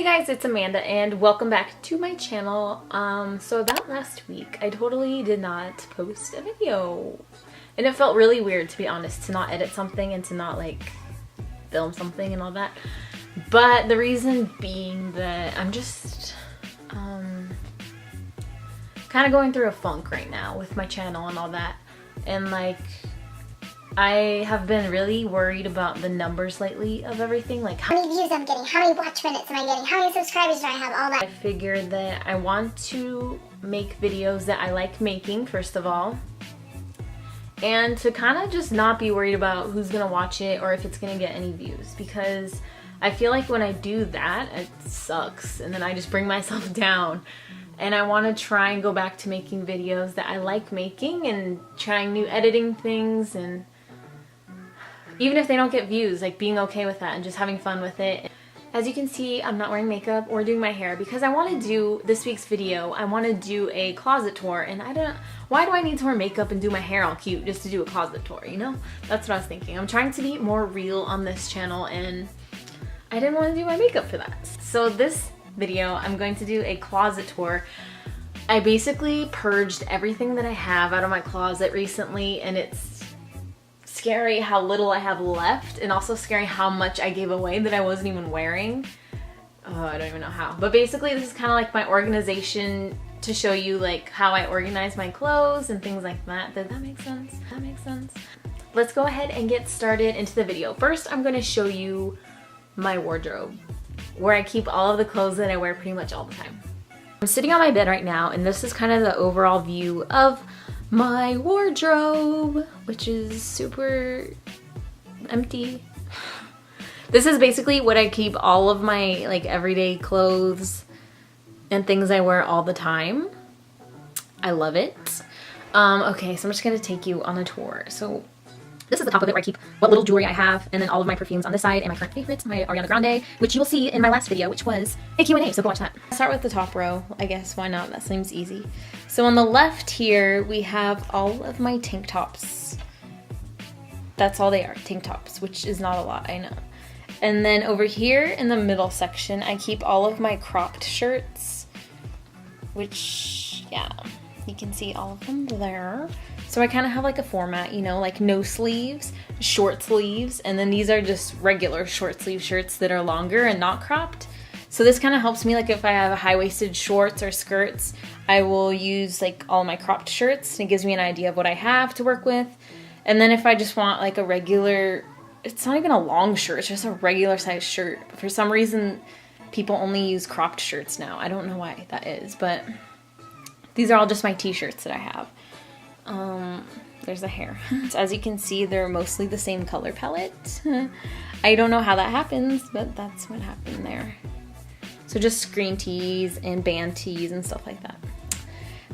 Hey guys, it's Amanda and welcome back to my channel. So about last week, I totally did not post a video. And it felt really weird, to be honest, to not edit something and to not like film something and all that. But the reason being that I'm just kind of going through a funk right now with my channel and all that. And like, I have been really worried about the numbers lately of everything, like how many views I'm getting, how many watch minutes am I getting, how many subscribers do I have, all that. I figured that I want to make videos that I like making, first of all, and to kind of just not be worried about who's gonna watch it or if it's gonna get any views, because I feel like when I do that, it sucks and then I just bring myself down. And I want to try and go back to making videos that I like making and trying new editing things, and even if they don't get views, like being okay with that and just having fun with it. As you can see, I'm not wearing makeup or doing my hair because I want to do this week's video. I want to do a closet tour, and why do I need to wear makeup and do my hair all cute just to do a closet tour, you know? That's what I was thinking. I'm trying to be more real on this channel and I didn't want to do my makeup for that. So this video, I'm going to do a closet tour. I basically purged everything that I have out of my closet recently, and it's scary how little I have left, and also scary how much I gave away that I wasn't even wearing. I don't even know how. But basically this is kind of like my organization to show you like how I organize my clothes and things like that. Did that make sense? That makes sense. Let's go ahead and get started into the video. First, I'm going to show you my wardrobe, where I keep all of the clothes that I wear pretty much all the time. I'm sitting on my bed right now, and this is kind of the overall view of my wardrobe, which is super empty. This is basically what I keep all of my like everyday clothes and things I wear all the time. I love it. Okay, so I'm just gonna take you on a tour. So this is the top of it, where I keep what little jewelry I have, and then all of my perfumes on this side, and my current favorites, my Ariana Grande, which you will see in my last video, which was a Q&A, so go watch that. I'll start with the top row, I guess, why not? That seems easy. So on the left here, we have all of my tank tops. That's all they are, tank tops, which is not a lot, I know. And then over here in the middle section, I keep all of my cropped shirts, which, yeah, you can see all of them there. So I kind of have like a format, you know, like no sleeves, short sleeves, and then these are just regular short sleeve shirts that are longer and not cropped. So this kind of helps me, like if I have high-waisted shorts or skirts, I will use like all my cropped shirts, and it gives me an idea of what I have to work with. And then if I just want like a regular, it's not even a long shirt, it's just a regular size shirt. But for some reason, people only use cropped shirts now. I don't know why that is, but these are all just my t-shirts that I have. There's the hair. So as you can see, they're mostly the same color palette. I don't know how that happens, but that's what happened there. So just screen tees and band tees and stuff like that.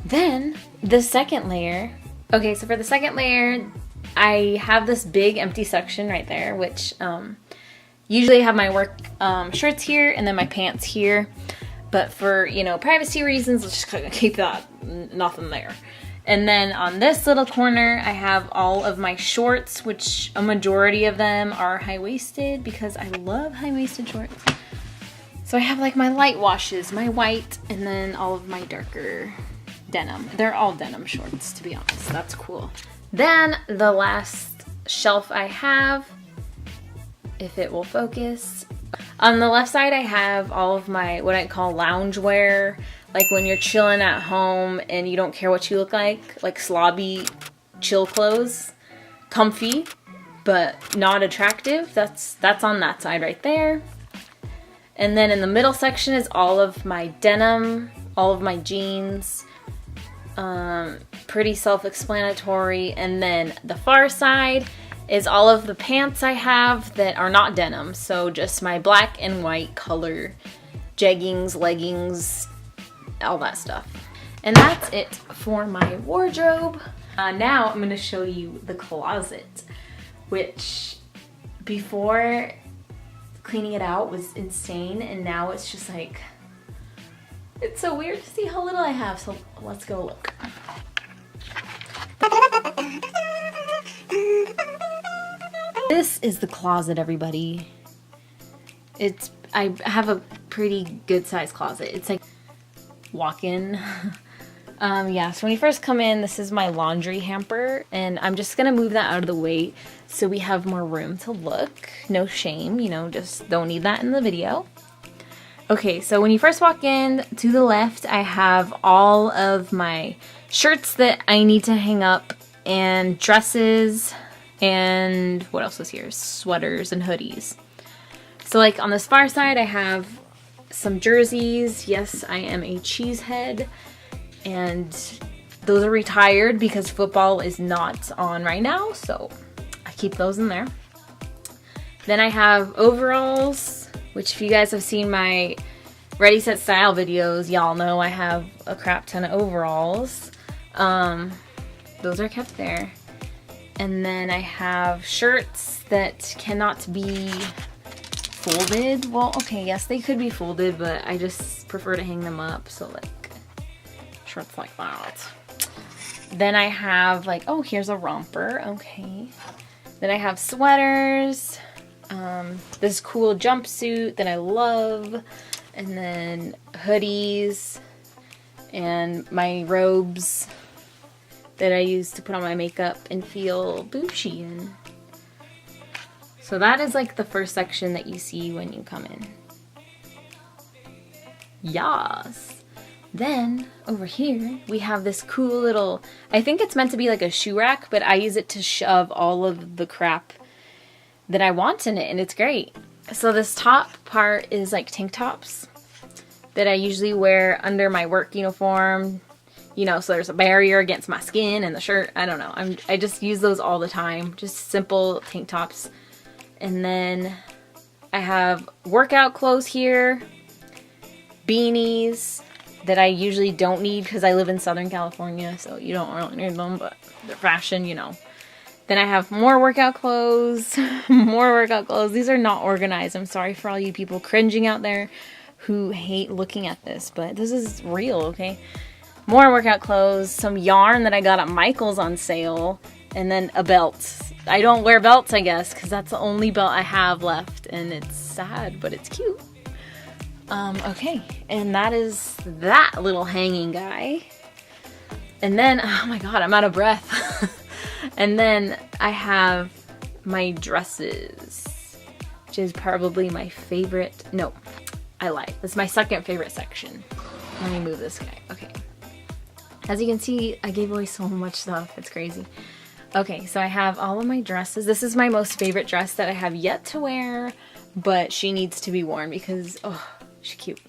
Then the second layer. Okay, so for the second layer, I have this big empty section right there, which usually I have my work shirts here and then my pants here. But for, you know, privacy reasons, let's just keep that nothing there. And then on this little corner, I have all of my shorts, which a majority of them are high-waisted because I love high-waisted shorts. So I have like my light washes, my white, and then all of my darker denim. They're all denim shorts, to be honest. That's cool. Then the last shelf I have, if it will focus. On the left side, I have all of my, what I call loungewear, like when you're chilling at home and you don't care what you look like slobby chill clothes. Comfy, but not attractive. That's on that side right there. And then in the middle section is all of my denim, all of my jeans, pretty self-explanatory. And then the far side is all of the pants I have that are not denim. So just my black and white color jeggings, leggings, all that stuff. And that's it for my wardrobe. Now I'm going to show you the closet, which before cleaning it out was insane, and now it's just like, it's so weird to see how little I have. So let's go look. This is the closet, everybody. I have a pretty good sized closet. It's like walk-in. Yeah, so when you first come in, this is my laundry hamper, and I'm just gonna move that out of the way so we have more room to look. No shame, you know, just don't need that in the video. Okay, so when you first walk in, to the left, I have all of my shirts that I need to hang up, and dresses, and what else was here? Sweaters and hoodies. So like on this far side, I have some jerseys. Yes, I am a cheesehead. And those are retired because football is not on right now, so I keep those in there. Then I have overalls, which if you guys have seen my Ready Set Style videos, y'all know I have a crap ton of overalls. Those are kept there. And then I have shirts that cannot be folded. Well, okay, yes, they could be folded, but I just prefer to hang them up, so like shirts like that. Then I have like, oh, here's a romper. Okay. Then I have sweaters, this cool jumpsuit that I love, and then hoodies, and my robes that I use to put on my makeup and feel bougie in. So that is like the first section that you see when you come in. Yas. Then, over here, we have this cool little, I think it's meant to be like a shoe rack, but I use it to shove all of the crap that I want in it, and it's great. So this top part is like tank tops that I usually wear under my work uniform, you know, so there's a barrier against my skin and the shirt. I don't know. I just use those all the time, just simple tank tops. And then I have workout clothes here, beanies, that I usually don't need because I live in Southern California, so you don't really need them, but they're fashion, you know. Then I have more workout clothes, more workout clothes. These are not organized. I'm sorry for all you people cringing out there who hate looking at this, but this is real, okay? More workout clothes, some yarn that I got at Michael's on sale, and then a belt. I don't wear belts, I guess, because that's the only belt I have left, and it's sad, but it's cute. Okay, and that is that little hanging guy. And then, oh my god, I'm out of breath. And then I have my dresses, which is probably my favorite. No, I lied. That's my second favorite section. Let me move this guy. Okay. As you can see, I gave away so much stuff. It's crazy. Okay, so I have all of my dresses. This is my most favorite dress that I have yet to wear, but she needs to be worn because, oh, she's cute.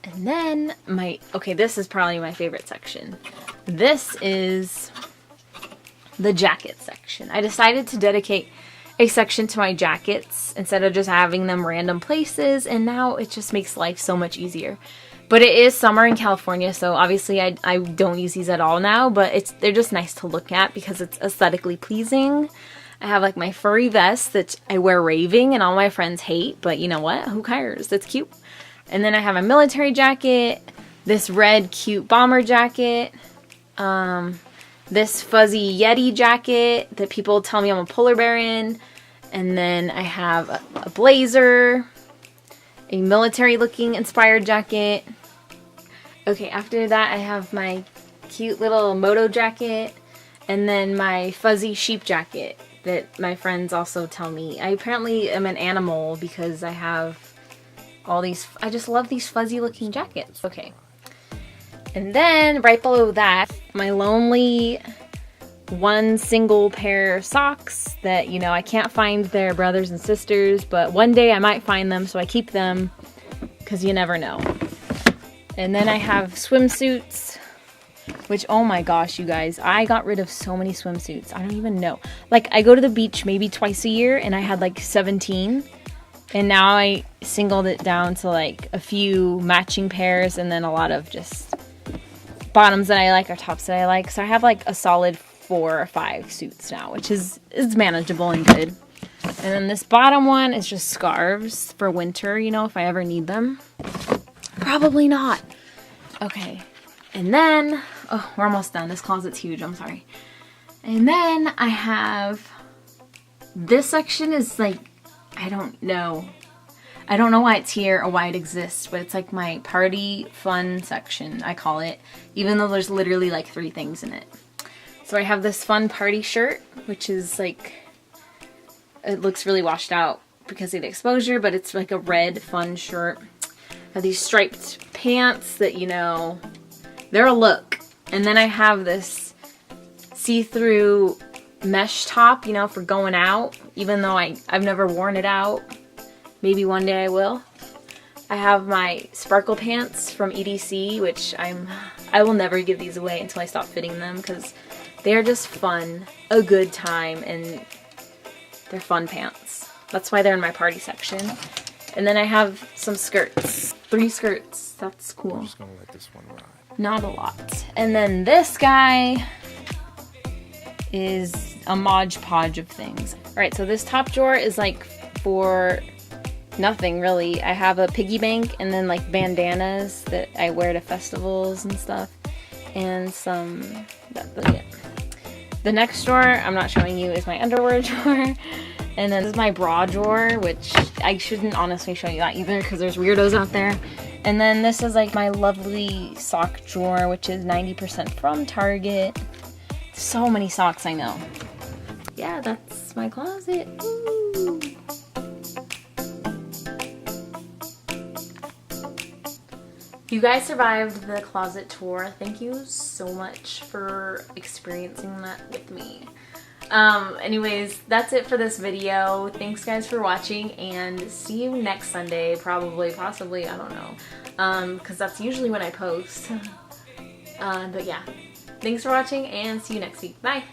And then okay, this is probably my favorite section. This is the jacket section. I decided to dedicate a section to my jackets instead of just having them random places, and now it just makes life so much easier. But it is summer in California, so obviously I don't use these at all now, but they're just nice to look at because it's aesthetically pleasing. I have like my furry vest that I wear raving and all my friends hate, but you know what? Who cares? It's cute. And then I have a military jacket, this red cute bomber jacket, this fuzzy Yeti jacket that people tell me I'm a polar bear in, and then I have a blazer, a military looking inspired jacket. Okay, after that I have my cute little moto jacket, and then my fuzzy sheep jacket that my friends also tell me. I apparently am an animal because I have all these, I just love these fuzzy looking jackets. Okay. And then right below that, my lonely one single pair of socks that, you know, I can't find their brothers and sisters, but one day I might find them, so I keep them because you never know. And then I have swimsuits, which, oh my gosh, you guys, I got rid of so many swimsuits. I don't even know. Like, I go to the beach maybe twice a year, and I had like 17. And now I singled it down to like a few matching pairs and then a lot of just bottoms that I like or tops that I like. So I have like a solid 4 or 5 suits now, which is manageable and good. And then this bottom one is just scarves for winter, you know, if I ever need them. Probably not. Okay. And then, oh, we're almost done. This closet's huge. I'm sorry. And then I have, this section is like, I don't know. I don't know why it's here or why it exists, but it's like my party fun section, I call it, even though there's literally like 3 things in it. So I have this fun party shirt, which is like, it looks really washed out because of the exposure, but it's like a red fun shirt. I have these striped pants that, you know, they're a look. And then I have this see-through mesh top, you know, for going out, even though I've never worn it out. Maybe one day I will. I have my sparkle pants from EDC, which I will never give these away until I stop fitting them because they're just fun, a good time, and they're fun pants. That's why they're in my party section. And then I have some skirts. 3 skirts. That's cool. I'm just gonna let this one ride. Not a lot. And then this guy is a Mod Podge of things. Alright, so this top drawer is like for nothing really. I have a piggy bank and then like bandanas that I wear to festivals and stuff. And some... yeah. The next drawer, I'm not showing you, is my underwear drawer. And then this is my bra drawer, which I shouldn't honestly show you that either because there's weirdos out there. And then this is like my lovely sock drawer, which is 90% from Target. So many socks, I know. Yeah, that's my closet. Woo. You guys survived the closet tour. Thank you so much for experiencing that with me. Anyways, that's it for this video. Thanks guys for watching, and see you next Sunday, probably, possibly, I don't know, because that's usually when I post. But yeah, thanks for watching, and see you next week. Bye!